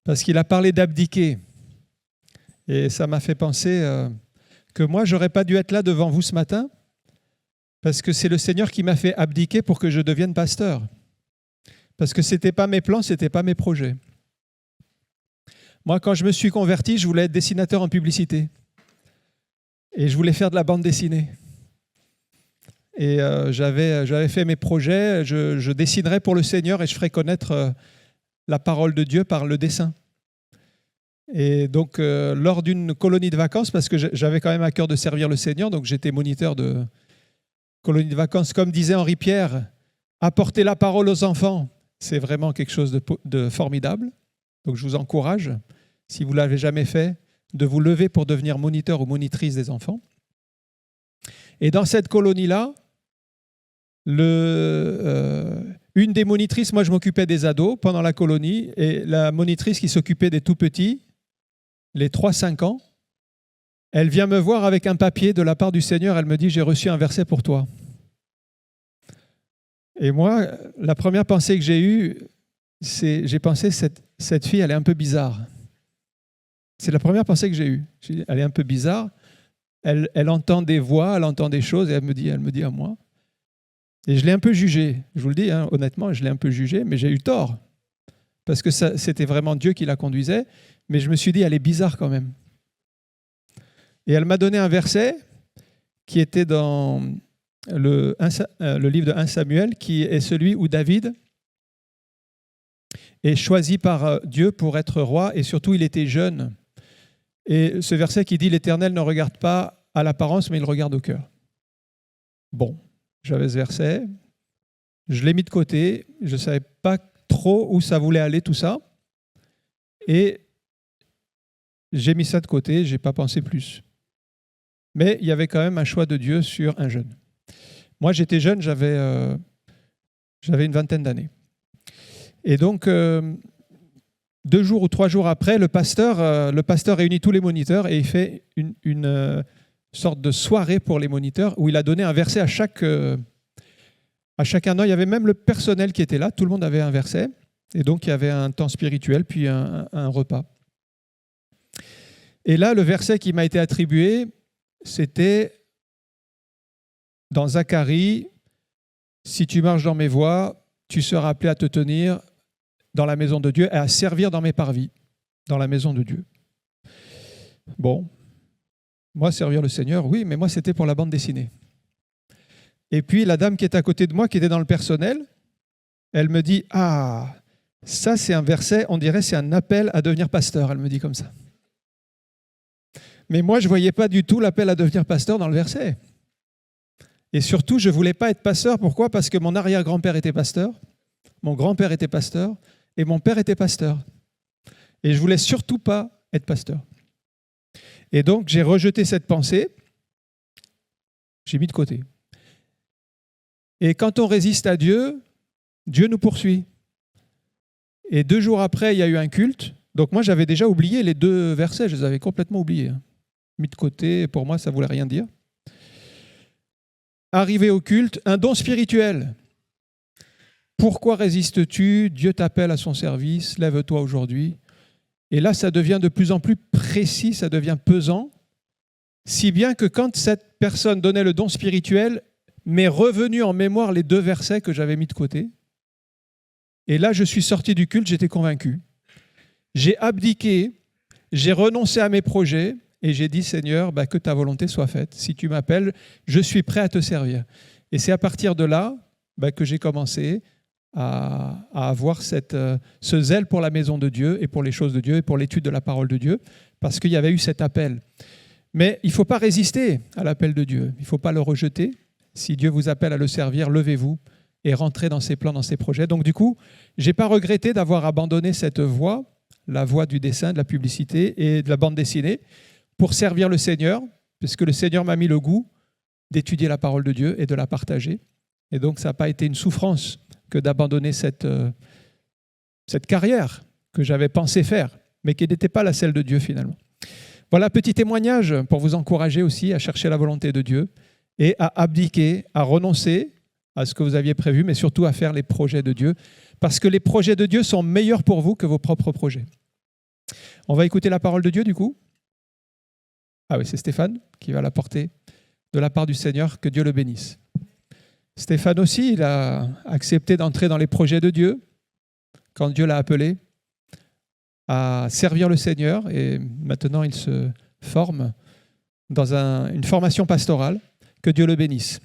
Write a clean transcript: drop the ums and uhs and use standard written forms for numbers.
parce qu'il a parlé d'abdiquer. Et ça m'a fait penser que moi, je n'aurais pas dû être là devant vous ce matin, parce que c'est le Seigneur qui m'a fait abdiquer pour que je devienne pasteur. Parce que ce n'était pas mes plans, ce n'était pas mes projets. Moi, quand je me suis converti, je voulais être dessinateur en publicité. Et je voulais faire de la bande dessinée. Et j'avais fait mes projets, je dessinerais pour le Seigneur et je ferais connaître la parole de Dieu par le dessin. Et donc, lors d'une colonie de vacances, parce que j'avais quand même à cœur de servir le Seigneur, donc j'étais moniteur de colonie de vacances, comme disait Henri Pierre, apporter la parole aux enfants, c'est vraiment quelque chose de formidable. Donc, je vous encourage, si vous ne l'avez jamais fait, de vous lever pour devenir moniteur ou monitrice des enfants. Et dans cette colonie-là, une des monitrices, moi je m'occupais des ados pendant la colonie, et la monitrice qui s'occupait des tout-petits, les 3-5 ans, elle vient me voir avec un papier de la part du Seigneur, elle me dit « J'ai reçu un verset pour toi ». Et moi, la première pensée que j'ai eue, j'ai pensé cette fille, elle est un peu bizarre. C'est la première pensée que j'ai eue. Elle est un peu bizarre. Elle entend des voix, elle entend des choses, et elle me dit à moi. Et je l'ai un peu jugée. Je vous le dis, honnêtement, je l'ai un peu jugée, mais j'ai eu tort. Parce que c'était vraiment Dieu qui la conduisait. Mais je me suis dit, elle est bizarre quand même. Et elle m'a donné un verset qui était dans le livre de 1 Samuel, qui est celui où David est choisi par Dieu pour être roi, et surtout il était jeune. Et ce verset qui dit « L'Éternel ne regarde pas à l'apparence, mais il regarde au cœur ». Bon, j'avais ce verset, je l'ai mis de côté, je ne savais pas trop où ça voulait aller tout ça, et j'ai mis ça de côté, je n'ai pas pensé plus. Mais il y avait quand même un choix de Dieu sur un jeune. Moi, j'étais jeune, j'avais une vingtaine d'années. Et donc, 2 jours ou 3 jours après, le pasteur réunit tous les moniteurs et il fait une sorte de soirée pour les moniteurs où il a donné un verset à chacun. Il y avait même le personnel qui était là, tout le monde avait un verset. Et donc, il y avait un temps spirituel, puis un repas. Et là, le verset qui m'a été attribué, c'était dans Zacharie, « Si tu marches dans mes voies, tu seras appelé à te tenir dans la maison de Dieu et à servir dans mes parvis, dans la maison de Dieu. » Bon, moi, servir le Seigneur, oui, mais moi, c'était pour la bande dessinée. Et puis, la dame qui est à côté de moi, qui était dans le personnel, elle me dit « Ah, ça, c'est un verset, on dirait c'est un appel à devenir pasteur. » Elle me dit comme ça. Mais moi, je ne voyais pas du tout l'appel à devenir pasteur dans le verset. Et surtout, je ne voulais pas être pasteur. Pourquoi ? Parce que mon arrière-grand-père était pasteur, mon grand-père était pasteur, et mon père était pasteur. Et je ne voulais surtout pas être pasteur. Et donc, j'ai rejeté cette pensée, j'ai mis de côté. Et quand on résiste à Dieu, Dieu nous poursuit. Et 2 jours après, il y a eu un culte. Donc moi, j'avais déjà oublié les 2 versets, je les avais complètement oubliés. Mis de côté, pour moi, ça ne voulait rien dire. Arrivé au culte, un don spirituel. Pourquoi résistes-tu ? Dieu t'appelle à son service, lève-toi aujourd'hui. Et là, ça devient de plus en plus précis, ça devient pesant, si bien que quand cette personne donnait le don spirituel, m'est revenu en mémoire les 2 versets que j'avais mis de côté. Et là, je suis sorti du culte, j'étais convaincu. J'ai abdiqué, j'ai renoncé à mes projets et j'ai dit, Seigneur, que ta volonté soit faite. Si tu m'appelles, je suis prêt à te servir. Et c'est à partir de là que j'ai commencé à avoir ce zèle pour la maison de Dieu et pour les choses de Dieu et pour l'étude de la parole de Dieu, parce qu'il y avait eu cet appel. Mais il ne faut pas résister à l'appel de Dieu, il ne faut pas le rejeter. Si Dieu vous appelle à le servir, levez-vous et rentrez dans ses plans, dans ses projets. Donc du coup, je n'ai pas regretté d'avoir abandonné cette voie, la voie du dessin, de la publicité et de la bande dessinée, pour servir le Seigneur, puisque le Seigneur m'a mis le goût d'étudier la parole de Dieu et de la partager. Et donc, ça n'a pas été une souffrance que d'abandonner cette carrière que j'avais pensé faire, mais qui n'était pas la celle de Dieu finalement. Voilà, petit témoignage pour vous encourager aussi à chercher la volonté de Dieu et à abdiquer, à renoncer à ce que vous aviez prévu, mais surtout à faire les projets de Dieu, parce que les projets de Dieu sont meilleurs pour vous que vos propres projets. On va écouter la parole de Dieu du coup. Ah oui, c'est Stéphane qui va la porter de la part du Seigneur. Que Dieu le bénisse. Stéphane aussi, il a accepté d'entrer dans les projets de Dieu quand Dieu l'a appelé à servir le Seigneur, et maintenant il se forme dans une formation pastorale. Que Dieu le bénisse.